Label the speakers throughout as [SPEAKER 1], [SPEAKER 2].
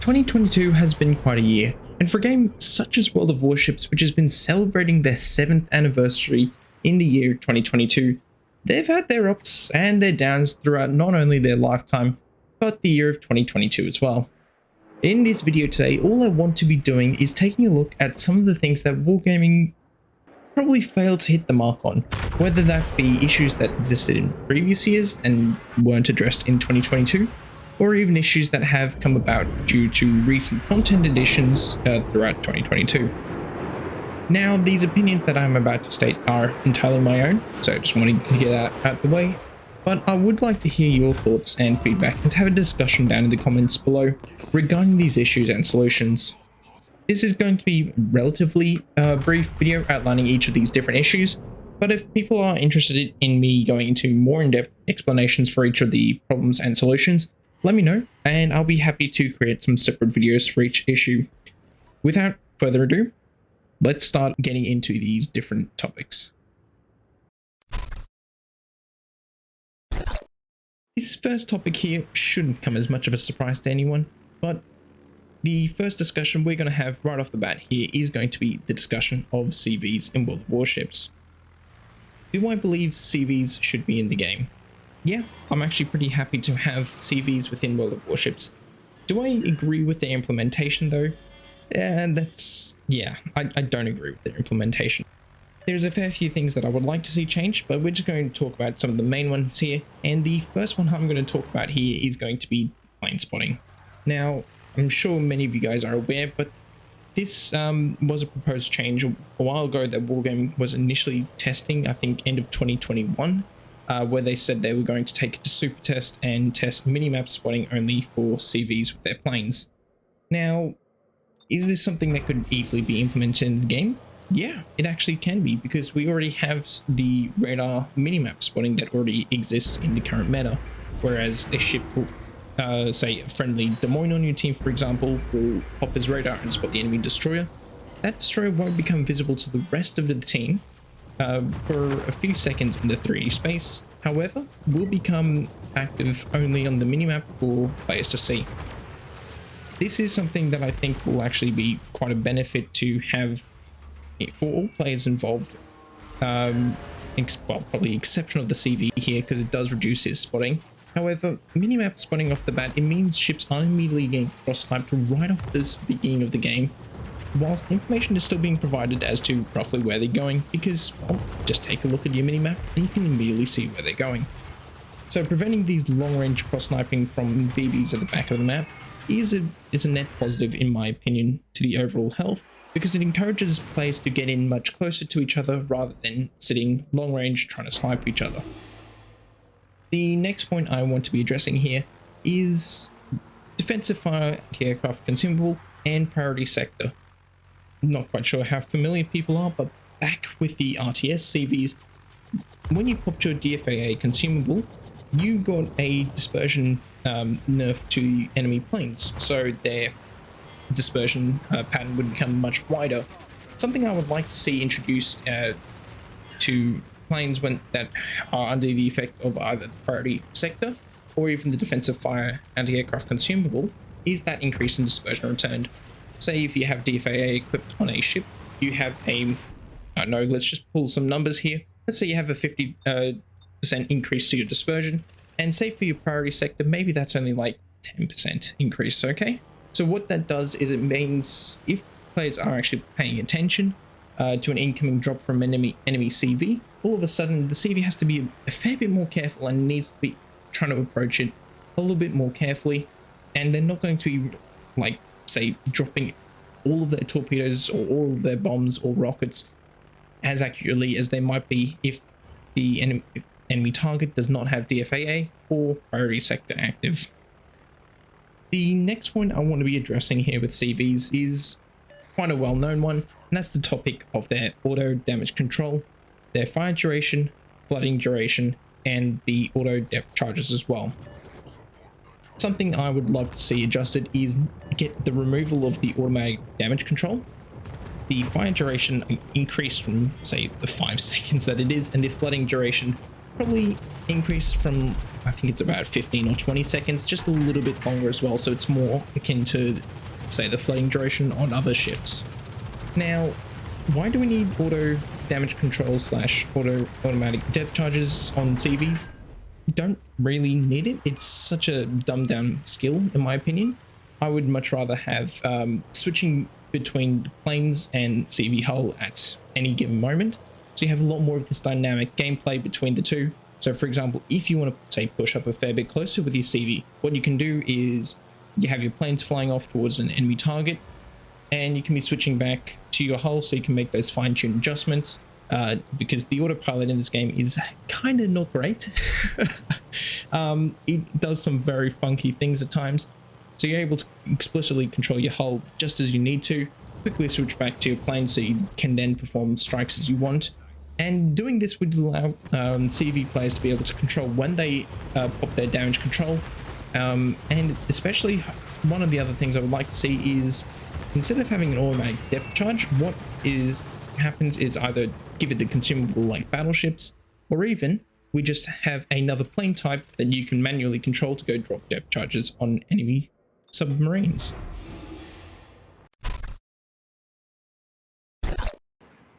[SPEAKER 1] 2022 has been quite a year, and for a game such as World of Warships, which has been celebrating their 7th anniversary in the year 2022, they've had their ups and their downs throughout not only their lifetime, but the year of 2022 as well. In this video today, all I want to be doing is taking a look at some of the things that wargaming probably failed to hit the mark on, whether that be issues that existed in previous years and weren't addressed in 2022, or even issues that have come about due to recent content additions throughout 2022. Now, these opinions that I'm about to state are entirely my own, so just wanting to get that out the way, but I would like to hear your thoughts and feedback and have a discussion down in the comments below regarding these issues and solutions. This is going to be a relatively brief video outlining each of these different issues, but if people are interested in me going into more in-depth explanations for each of the problems and solutions, let me know, and I'll be happy to create some separate videos for each issue. Without further ado, let's start getting into these different topics. This first topic here shouldn't come as much of a surprise to anyone, but the first discussion we're going to have right off the bat here is going to be the discussion of CVs in World of Warships. Do I believe CVs should be in the game? Yeah, I'm actually pretty happy to have CVs within World of Warships. Do I agree with their implementation though? I don't agree with their implementation. There's a fair few things that I would like to see changed, but we're just going to talk about some of the main ones here. And the first one I'm going to talk about here is going to be plane spotting. Now, I'm sure many of you guys are aware, but this was a proposed change a while ago that Wargaming was initially testing, I think end of 2021. Where they said they were going to take it to super test and test minimap spotting only for CVs with their planes. Now, is this something that could easily be implemented in the game? Yeah, it actually can be, because we already have the radar minimap spotting that already exists in the current meta, whereas a ship will, say a friendly Des Moines on your team, for example, will pop his radar and spot the enemy destroyer. That destroyer won't become visible to the rest of the team for a few seconds in the 3D space, however, will become active only on the minimap for players to see. This is something that I think will actually be quite a benefit to have for all players involved. Well, probably exception of the CV here, because it does reduce his spotting. However, minimap spotting off the bat, it means ships aren't immediately getting cross-sniped right off the beginning of the game, whilst information is still being provided as to roughly where they're going, because, well, just take a look at your minimap and you can immediately see where they're going. So preventing these long-range cross-sniping from BBs at the back of the map is a net positive, in my opinion, to the overall health, because it encourages players to get in much closer to each other rather than sitting long-range trying to snipe each other. The next point I want to be addressing here is defensive fire, anti-aircraft consumable, and priority sector. Not quite sure how familiar people are, but back with the RTS CVs, when you popped your DFAA consumable, you got a dispersion nerf to the enemy planes, so their dispersion pattern would become much wider. Something I would like to see introduced to planes that are under the effect of either the priority sector or even the defensive fire anti-aircraft consumable is that increase in dispersion returned. Say if you have DFAA equipped on a ship, you have I don't know, let's just pull some numbers here. Let's say you have a 50% increase to your dispersion, and say for your priority sector, maybe that's only like 10% increase, okay? So what that does is it means if players are actually paying attention to an incoming drop from an enemy CV, all of a sudden the CV has to be a fair bit more careful and needs to be trying to approach it a little bit more carefully, and they're not going to be like, say, dropping all of their torpedoes or all of their bombs or rockets as accurately as they might be if the enemy target does not have DFAA or priority sector active. The next point I want to be addressing here with CVs is quite a well-known one, and that's the topic of their auto damage control, their fire duration, flooding duration, and the auto depth charges as well. Something I would love to see adjusted is get the removal of the automatic damage control, the fire duration increased from, say, the 5 seconds that it is, and the flooding duration probably increase from, I think it's about 15 or 20 seconds, just a little bit longer as well, so it's more akin to, say, the floating duration on other ships. Now, why do we need auto damage control slash automatic depth charges on CVs? Don't really need it. It's such a dumbed down skill, in my opinion. I would much rather have switching between the planes and CV hull at any given moment, so you have a lot more of this dynamic gameplay between the two. So for example, if you want to, say, push up a fair bit closer with your CV, what you can do is you have your planes flying off towards an enemy target, and you can be switching back to your hull so you can make those fine-tuned adjustments, because the autopilot in this game is kind of not great. It does some very funky things at times, so you're able to explicitly control your hull just as you need to, quickly switch back to your plane so you can then perform strikes as you want. And doing this would allow CV players to be able to control when they pop their damage control. And especially, one of the other things I would like to see is, instead of having an automatic depth charge, what happens is either give it the consumable like battleships, or even we just have another plane type that you can manually control to go drop depth charges on enemy submarines.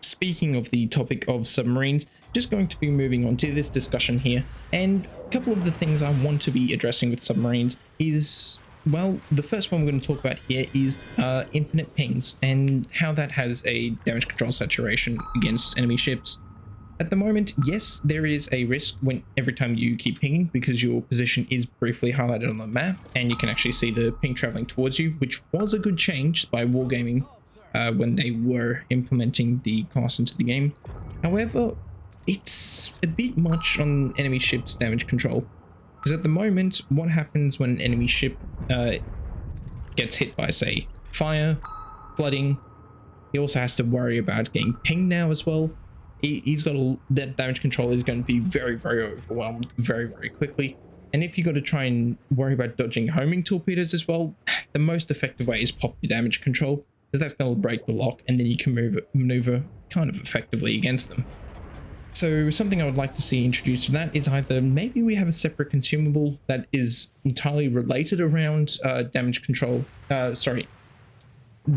[SPEAKER 1] Speaking of the topic of submarines, just going to be moving on to this discussion here, and a couple of the things I want to be addressing with submarines is, well, the first one we're going to talk about here is infinite pings and how that has a damage control saturation against enemy ships. At the moment, yes, there is a risk every time you keep pinging, because your position is briefly highlighted on the map and you can actually see the ping traveling towards you, which was a good change by Wargaming when they were implementing the class into the game. However, it's a bit much on enemy ships' damage control, because at the moment, what happens when an enemy ship gets hit by, say, fire, flooding, he also has to worry about getting pinged now as well. He's got that damage control is going to be very, very overwhelmed very, very quickly. And if you got to try and worry about dodging homing torpedoes as well, the most effective way is pop your damage control, because that's going to break the lock and then you can maneuver kind of effectively against them. So something I would like to see introduced to that is either maybe we have a separate consumable that is entirely related around damage control,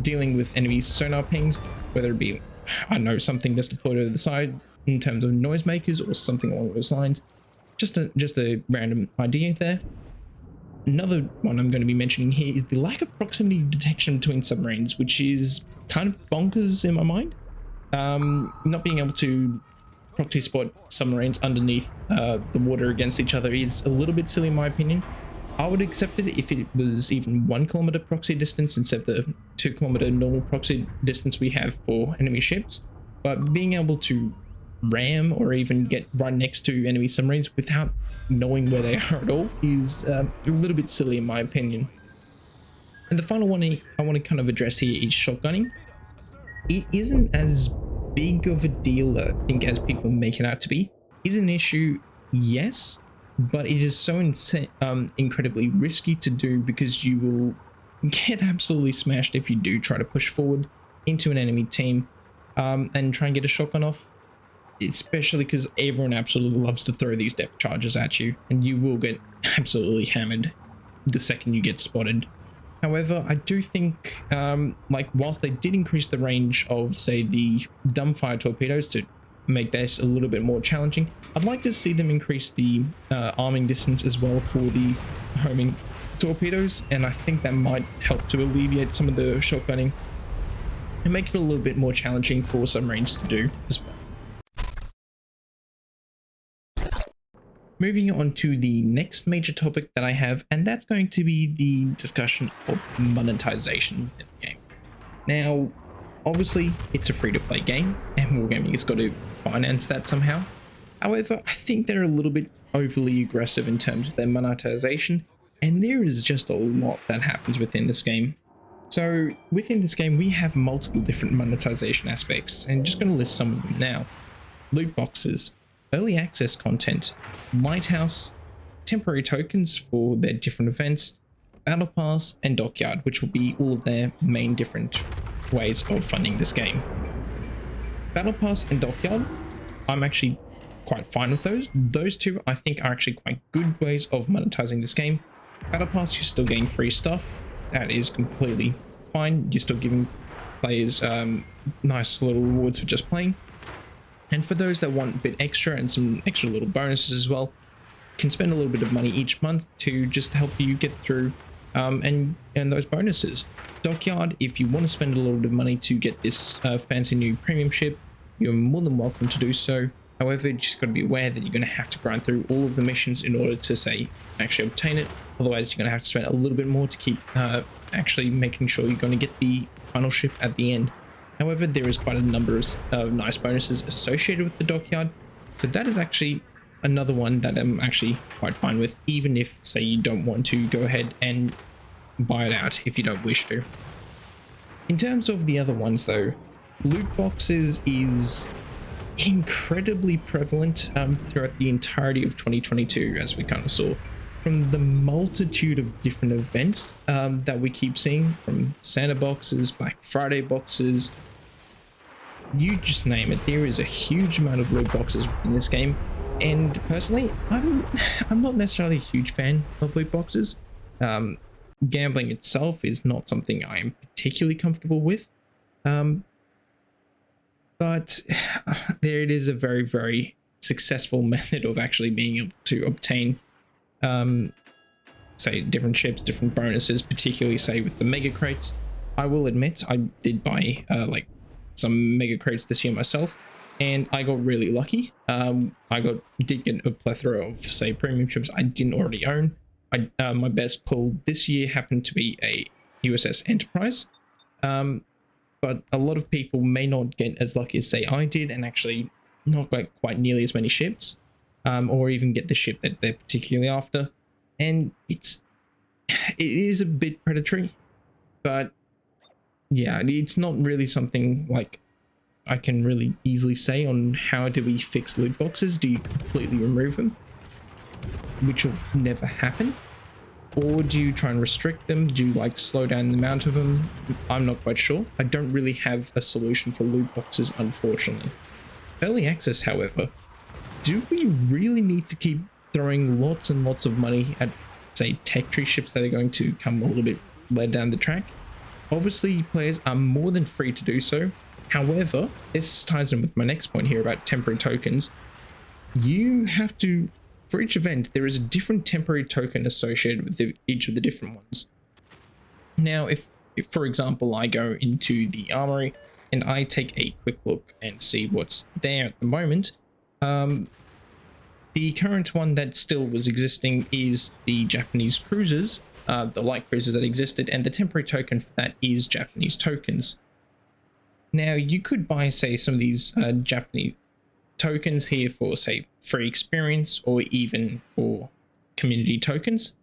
[SPEAKER 1] dealing with enemy sonar pings, whether it be, I don't know, something that's deployed over the side in terms of noisemakers or something along those lines. Just a random idea there. Another one I'm going to be mentioning here is the lack of proximity detection between submarines, which is kind of bonkers in my mind. Not being able to proxy spot submarines underneath the water against each other is a little bit silly in my opinion. I would accept it if it was even 1 kilometer proxy distance instead of the 2 kilometer normal proxy distance we have for enemy ships. But being able to ram or even get right next to enemy submarines without knowing where they are at all is a little bit silly in my opinion. And the final one I want to kind of address here is shotgunning. It isn't as big of a deal, I think, as people make it out to be. Is an issue, yes, but it is so incredibly risky to do, because you will get absolutely smashed if you do try to push forward into an enemy team and try and get a shotgun off, especially because everyone absolutely loves to throw these depth charges at you, and you will get absolutely hammered the second you get spotted. However, I do think, like, whilst they did increase the range of, say, the dumbfire torpedoes to make this a little bit more challenging, I'd like to see them increase the arming distance as well for the homing torpedoes, and I think that might help to alleviate some of the shotgunning and make it a little bit more challenging for submarines to do as well. Moving on to the next major topic that I have, and that's going to be the discussion of monetization within the game. Now, obviously, it's a free-to-play game, and Wargaming has got to finance that somehow. However, I think they're a little bit overly aggressive in terms of their monetization, and there is just a lot that happens within this game. So, within this game, we have multiple different monetization aspects, and just going to list some of them now. Loot boxes, early access content, lighthouse, temporary tokens for their different events, battle pass, and dockyard, which will be all of their main different ways of funding this game. Battle pass and dockyard, I'm actually quite fine with those. Those two I think are actually quite good ways of monetizing this game. Battle Pass, you're still getting free stuff. That is completely fine. You're still giving players nice little rewards for just playing. And for those that want a bit extra and some extra little bonuses as well, you can spend a little bit of money each month to just help you get through and those bonuses. Dockyard, if you want to spend a little bit of money to get this fancy new premium ship, you're more than welcome to do so. However, you just got to be aware that you're going to have to grind through all of the missions in order to, say, actually obtain it. Otherwise, you're going to have to spend a little bit more to keep actually making sure you're going to get the final ship at the end. However, there is quite a number of nice bonuses associated with the Dockyard. So that is actually another one that I'm actually quite fine with, even if, say, you don't want to go ahead and buy it out if you don't wish to. In terms of the other ones, though, loot boxes is incredibly prevalent throughout the entirety of 2022, as we kind of saw from the multitude of different events that we keep seeing, from Santa boxes, Black Friday boxes, you just name it. There is a huge amount of loot boxes in this game, and personally I'm not necessarily a huge fan of loot boxes. Gambling itself is not something I am particularly comfortable with, but there it is, a very, very successful method of actually being able to obtain say different ships, different bonuses, particularly say with the mega crates. I will admit I did buy like some mega crates this year myself, and I got really lucky. Did get a plethora of, say, premium ships I didn't already own. My best pull this year happened to be a USS Enterprise, but a lot of people may not get as lucky as, say, I did, and actually not quite nearly as many ships, or even get the ship that they're particularly after. And it is a bit predatory, but yeah, it's not really something like I can really easily say on how do we fix loot boxes. Do you completely remove them, which will never happen, or do you try and restrict them? Do you like slow down the amount of them? I'm not quite sure. I don't really have a solution for loot boxes, unfortunately. Early access, however, do we really need to keep throwing lots and lots of money at, say, tech tree ships that are going to come a little bit later down the track? Obviously, players are more than free to do so. However, this ties in with my next point here about temporary tokens. You have to, for each event, there is a different temporary token associated with each of the different ones. Now, if for example, I go into the armory and I take a quick look and see what's there at the moment, the current one that still was existing is the Japanese cruisers, the light cruisers that existed, and the temporary token for that is Japanese tokens. Now, you could buy, say, some of these Japanese tokens here for, say, free experience, or even for community tokens.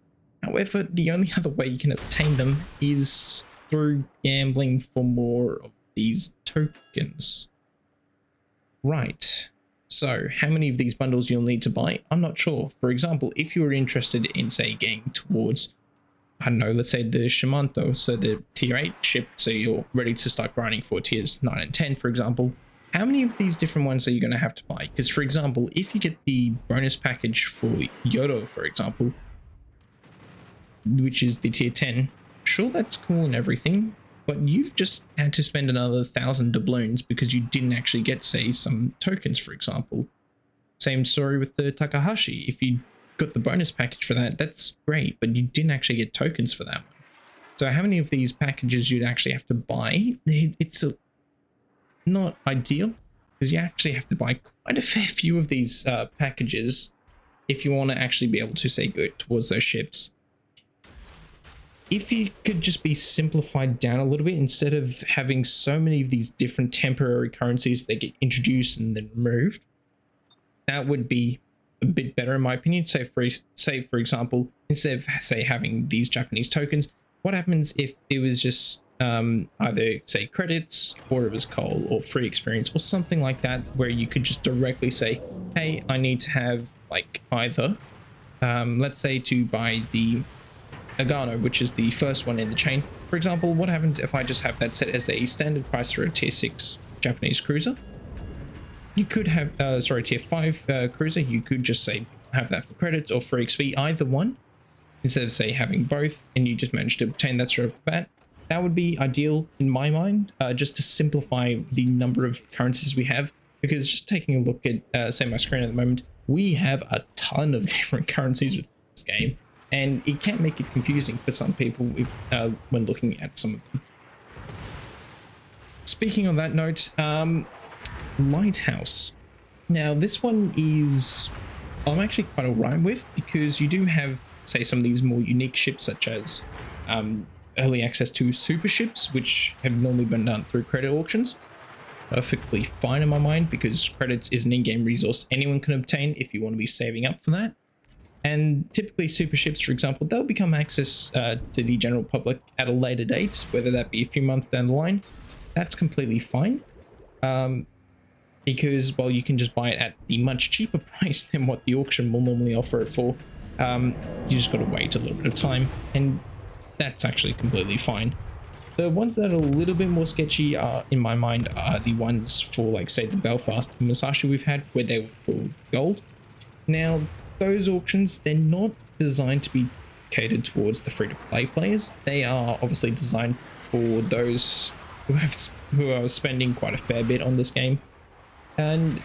[SPEAKER 1] However, the only other way you can obtain them is through gambling for more of these tokens. Right. So, how many of these bundles you'll need to buy? I'm not sure. For example, if you were interested in, say, getting towards, I don't know, let's say the Shimanto, so the tier 8 ship, so you're ready to start grinding for tiers 9 and 10, for example, how many of these different ones are you going to have to buy? Because, for example, if you get the bonus package for Yodo, for example, which is the tier 10, sure, that's cool and everything, but you've just had to spend another 1,000 doubloons because you didn't actually get, say, some tokens, for example. Same story with the Takahashi. If you got the bonus package for that, that's great, but you didn't actually get tokens for that one. So how many of these packages you'd actually have to buy? It's not ideal, because you actually have to buy quite a fair few of these packages if you want to actually be able to, say, go towards those ships. If you could just be simplified down a little bit, instead of having so many of these different temporary currencies that get introduced and then removed, that would be a bit better in my opinion. Say for example, instead of, say, having these Japanese tokens, what happens if it was just either, say, credits, or it was coal, or free experience, or something like that, where you could just directly say, hey, I need to have, like, either let's say to buy the Nagano, which is the first one in the chain. For example, what happens if I just have that set as a standard price for a tier 6 Japanese cruiser? You could have, tier 5 cruiser, you could just say have that for credits or for XP, either one, instead of say having both, and you just manage to obtain that straight off the bat. That would be ideal in my mind, just to simplify the number of currencies we have, because just taking a look at, say, my screen at the moment, we have a ton of different currencies with this game, and it can make it confusing for some people if, when looking at some of them. Speaking on that note, Lighthouse. Now, this one is I'm actually quite alright with, because you do have, say, some of these more unique ships, such as early access to super ships, which have normally been done through credit auctions. Perfectly fine in my mind, because credits is an in-game resource anyone can obtain if you want to be saving up for that. And typically super ships, for example, they'll become access to the general public at a later date, whether that be a few months down the line. That's completely fine. Because, well, you can just buy it at the much cheaper price than what the auction will normally offer it for. You just got to wait a little bit of time, and that's actually completely fine. The ones that are a little bit more sketchy are, in my mind, are the ones for, like, say, the Belfast and Musashi we've had, where they were for gold. Now, those auctions, they're not designed to be catered towards the free-to-play players. They are obviously designed for those who are spending quite a fair bit on this game. And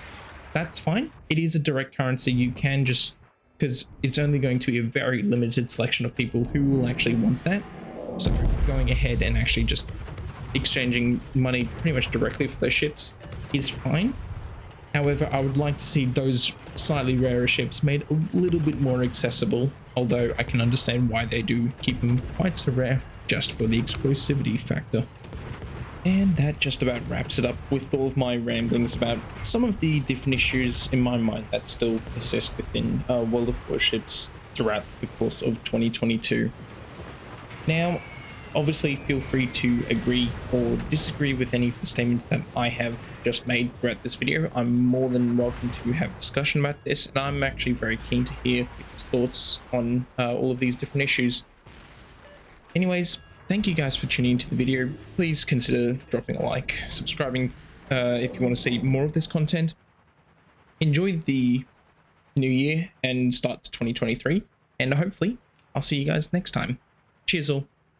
[SPEAKER 1] that's fine. It is a direct currency. You can just, because it's only going to be a very limited selection of people who will actually want that. So going ahead and actually just exchanging money pretty much directly for those ships is fine. However, I would like to see those slightly rarer ships made a little bit more accessible, although I can understand why they do keep them quite so rare, just for the exclusivity factor. And that just about wraps it up with all of my ramblings about some of the different issues in my mind that still persist within World of Warships throughout the course of 2022. Now, obviously feel free to agree or disagree with any of the statements that I have just made throughout this video. I'm more than welcome to have a discussion about this, and I'm actually very keen to hear people's thoughts on all of these different issues. Anyways, thank you guys for tuning into the video. Please consider dropping a like, subscribing if you want to see more of this content. Enjoy the new year and start to 2023, and hopefully I'll see you guys next time. Cheers all.